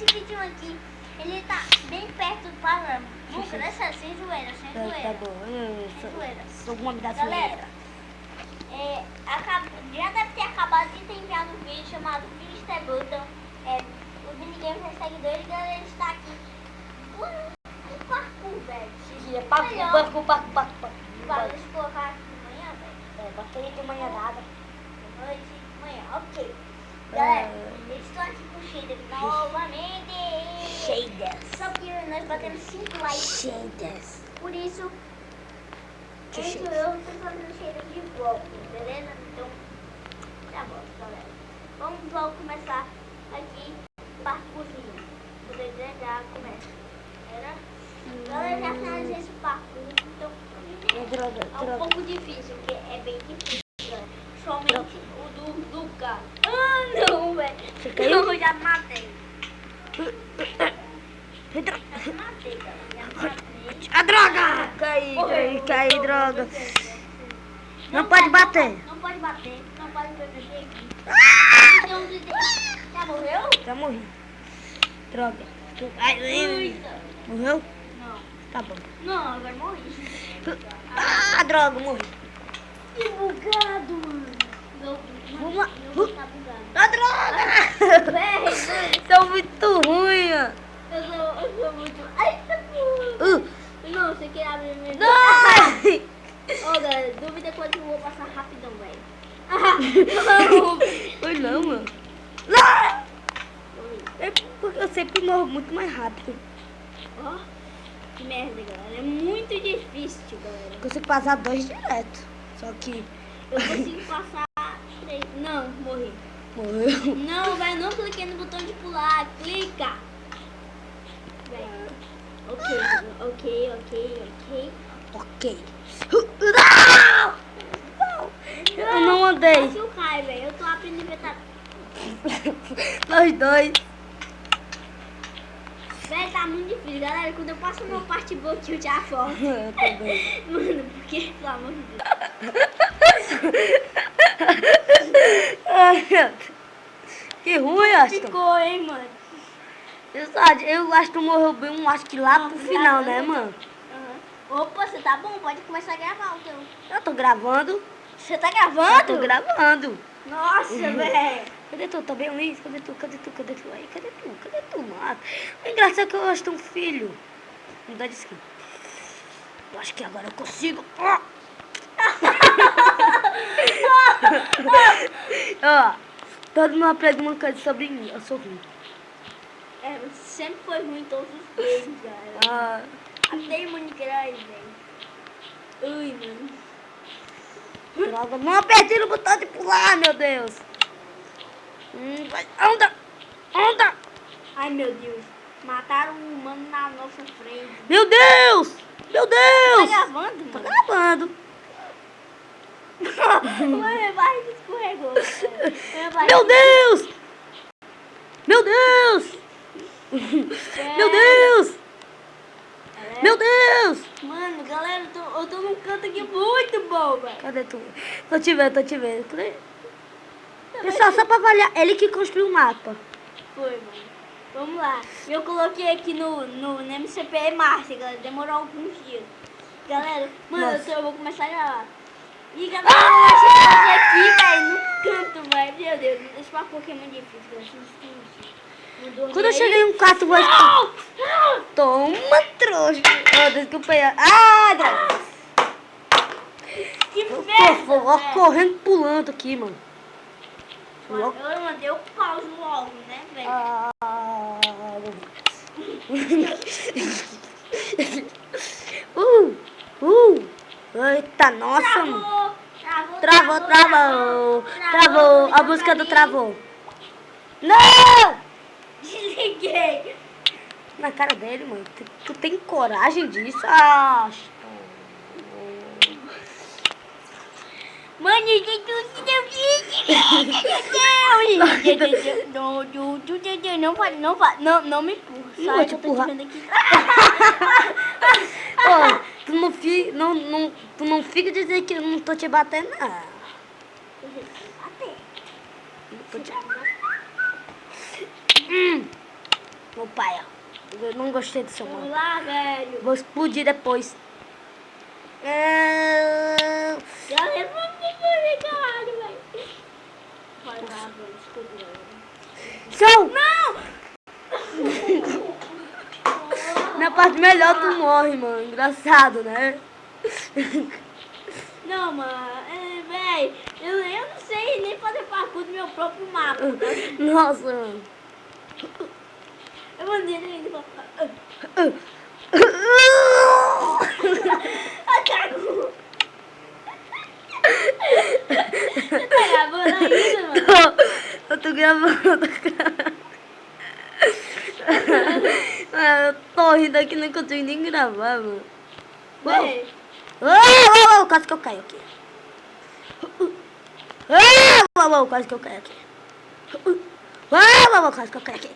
esse vídeo aqui, ele tá bem perto do parâmetro. Nunca, né? Sem zoeira, sem zoeira. Tá bom, Sem zoeira. sou uma da Galera, já deve ter acabado de ter enviado um vídeo chamado Mr. Button. O Minigames hashtag 2 e galera, ele está aqui. Um parkour, velho. Parkour. Valeu, deixa eu colocar aqui de manhã, velho. Botei de manhã nada. Noite, manhã, ok. Galera, eu estou aqui com o Shader novamente. Shaders. Só que nós batemos 5 likes. Shaders. Por isso, Que eu estou fazendo Shader de volta, beleza? Então, tá bom, galera. Vamos logo começar aqui o parkourzinho. Poder já começa. Galera, já finalizei esse parkour, então é um pouco difícil, porque é bem difícil, galera. Somente o do Luca. Ah, não, velho. Eu já matei. Já matei, galera. Já matei. A droga! Caí, droga. Não pode bater. Não pode bater. Não pode bater aqui. Já morreu? Já morri. Droga. Morreu? Não. Tá bom. Não, agora morri. Droga, morri. Que bugado, mano. Vamos lá. Meu tá bugado. Droga! Véi, São muito ruins. eu sou muito... Ai, tá bom. Não, você quer abrir minha... Ô, galera, dúvida quando eu vou passar rapidão, velho. Foi não, mano. Não! É porque eu sempre morro muito mais rápido. Ó, que merda, galera. É muito difícil, galera. Eu consigo passar 2 direto. Só que Eu consigo passar 3. Não, morri. morreu. Não, velho, não cliquei no botão de pular. Clica. Velho. Ok. Ok. Não! Eu não andei. Passe o raio, velho. Eu tô aprendendo a inventar. Nós dois. Velho, tá muito difícil, galera. Quando eu passo uma parte boa que eu já volto. Eu também. Mano, porque, pelo amor de Deus. Ai, meu Deus. Que ruim, Aston. Ficou, hein, mano. Eu acho que tu morreu bem, acho que lá pro final, né, mano? Opa, você tá bom? Pode começar a gravar o teu. Eu tô gravando. Você tá Eu gravando? tô gravando. Nossa, velho. Cadê tu? Tá bem, Luiz? Cadê tu? Aí, cadê tu, mano? O engraçado é que eu acho que tem um filho. Mudar de skin. Eu acho que agora eu consigo. Ó, todo mundo aprende uma coisa sobre mim. Eu sou ruim. Você sempre foi ruim todos os vezes, galera. Até em Minecraft, velho. Ui, mano. Droga, não apertei no botão de pular, meu Deus. Anda. Ai, meu Deus. Mataram um humano na nossa frente. Meu Deus. Tá gravando, Tô mano? gravando. Minha barriga escorregou. Meu Deus. Meu Deus. Mano, galera, eu tô num canto aqui muito bom, velho. Cadê tu? Tô te vendo. Pessoal, só pra avaliar, ele que construiu o mapa. Foi, mano. Vamos lá. Eu coloquei aqui no MCP Márcia, galera. Demorou alguns dias. Galera, mano, eu vou começar a gravar. E galera, eu cheguei aqui, velho, no canto, velho. Meu Deus, esse papo é muito difícil, galera. Quando eu cheguei em 4 voos... Toma, trouxa. Desculpa aí. Droga. Que Pô, merda, ó, velho. correndo, pulando aqui, mano. Eu mandei o pause logo, né, velho? Eita, nossa, mano. Travou. A música do travou. Não! Desliguei. Na cara dele, mano. Tu tem coragem disso? Mano, não me empurra. Não vou te empurrar. Ô, tu não fica dizendo que eu não tô te batendo, não. Tô te... Ô pai, ó. Eu não gostei do seu Vamos mano. lá, velho. Vou explodir depois. Já levou meu caralho, velho. Vai lá, velho. Descobriu. Show! Não! Na parte melhor tu morre, mano. Engraçado, né? Não, mano. Velho, eu não sei nem fazer parkour do meu próprio mapa. Nossa, mano. Eu mandei ele pra... Ataco! Você tá gravando ainda, mano? Eu tô gravando. Eu tô rindo aqui, não consigo nem gravar, mano. Véi, Quase que eu caio aqui. Quase que eu caio aqui. Quase que eu caio aqui.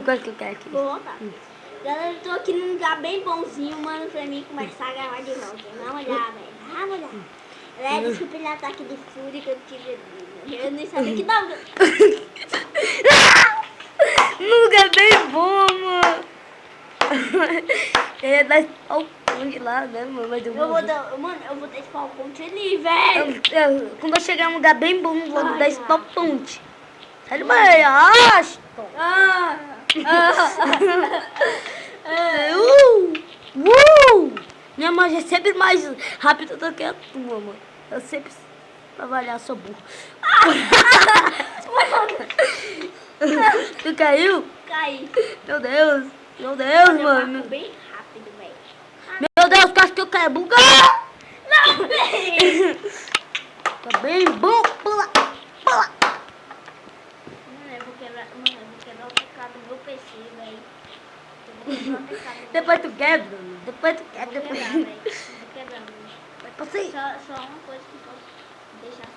Quase que eu caio aqui. vou voltar. Galera, eu tô aqui num lugar bem bonzinho, mano, pra mim começar a gravar de volta. Vamos olhar, velho. Vamos olhar. Galera, desculpa ele ataque de fúria que eu tive. Eu nem sabia que dava. Um lugar bem bom, mano. Eu ia dar spawn point lá, né, mano? Mas eu Eu vou morri. dar, mano, eu vou dar spawn point ali, velho. Quando eu chegar em um lugar bem bom, eu vou Ai, dar ai. spawn point. Sai do meio, Aston. Minha mãe é sempre mais rápida do que a tua, mano. Eu sempre trabalhar, sou burro. Tu caiu? Cai. Meu Deus, mano. Bem rápido, velho. Meu Deus, quase que eu caio. Bugar! Não, velho. Tá bem bom, pula. Mano, eu vou quebrar o teclado do meu PC, velho. Eu vou quebrar o teclado do meu Depois tu quebra, depois tu Vou quebra, quebrar, depois... velho. Vou quebrar, velho. Passei. Só uma coisa que posso deixar.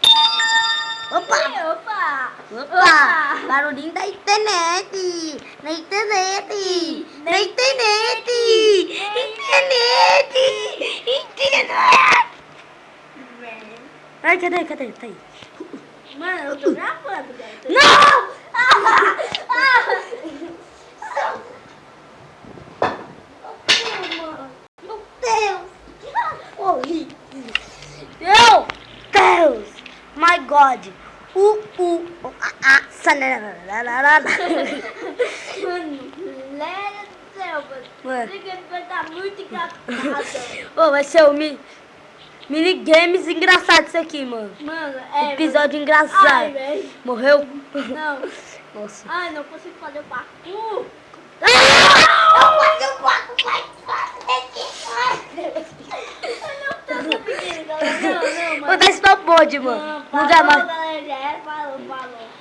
Opa! Opa! Opa! Barulhinho da internet! Na internet! Na internet! Internet! Ai, cadê? Tá aí. Mano, eu tô gravando, velho. Não! Meu Deus! Morri! Meu Deus! My God! Sanarararara. Mano, galera do céu, mano. Mano. Isso aqui vai estar muito engraçado. Ô, vai ser o minigames engraçado isso aqui, mano. Mano, Episódio Ai, engraçado. velho. Morreu? Não. Nossa. Ai, não consigo fazer o parkour. Eu não tô conseguindo, galera. Não, Vou mano. dar spawn point, mano. Não, Não falou, dá mais. galera. Já era, falou.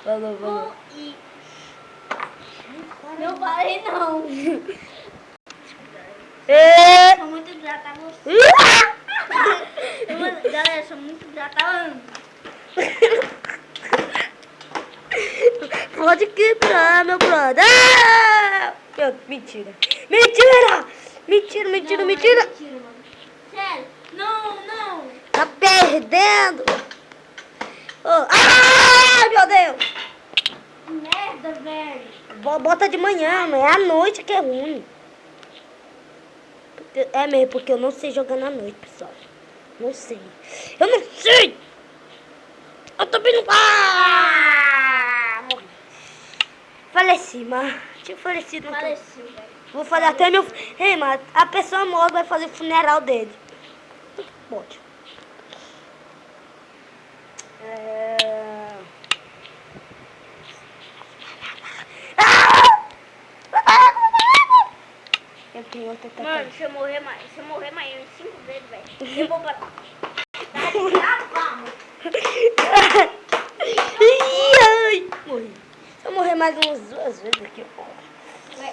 Falou. E... Não parei, não. Sou muito grata a você. Mano, galera, sou muito grata a Ana. Pode quebrar, meu brother. Mentira. Não, Mentira. é mentira, mano. Sério. Não. Tá perdendo. Meu Deus. Merda, velho. Bota de manhã, mas é à noite que é ruim. É mesmo, porque eu não sei jogar na noite, pessoal. Não sei. Eu não sei. Eu tô pedindo... Morri. Faleci, mas... Tinha falecido. Faleceu, velho. Vou fazer até meu... Ei, mas a pessoa morta vai fazer o funeral dele. Pode. Eu tenho outra Mano, se eu morrer mais umas 5 vezes, velho, eu vou pra... Vamos. Ai, morri. Se eu morrer mais umas 2 vezes aqui, eu morro.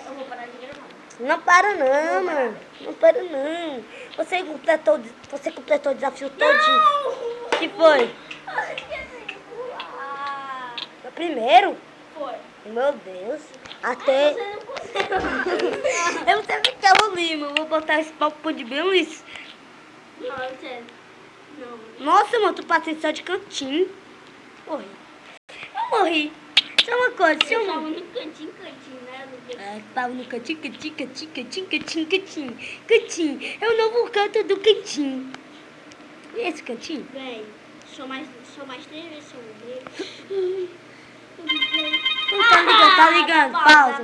Eu vou parar de gravar. Não para não, mano. Não para não. Você completou o desafio todinho. Não! Que foi? Eu esqueci de pular. O primeiro? Foi. Meu Deus. Até... Você não conseguiu. Eu sempre ficava ali, mano. Vou botar esse papo de bem isso. Não, sério. Não. Nossa, mano, tu passei só de cantinho. Morri. Eu morri. Só uma coisa, se Eu eu tava não... no cantinho, né? Tava no cantinho, cantinho. É o novo canto do cantinho. E esse cantinho? Véi, só mais 3 vezes eu morrer. Tá ligando, pausa.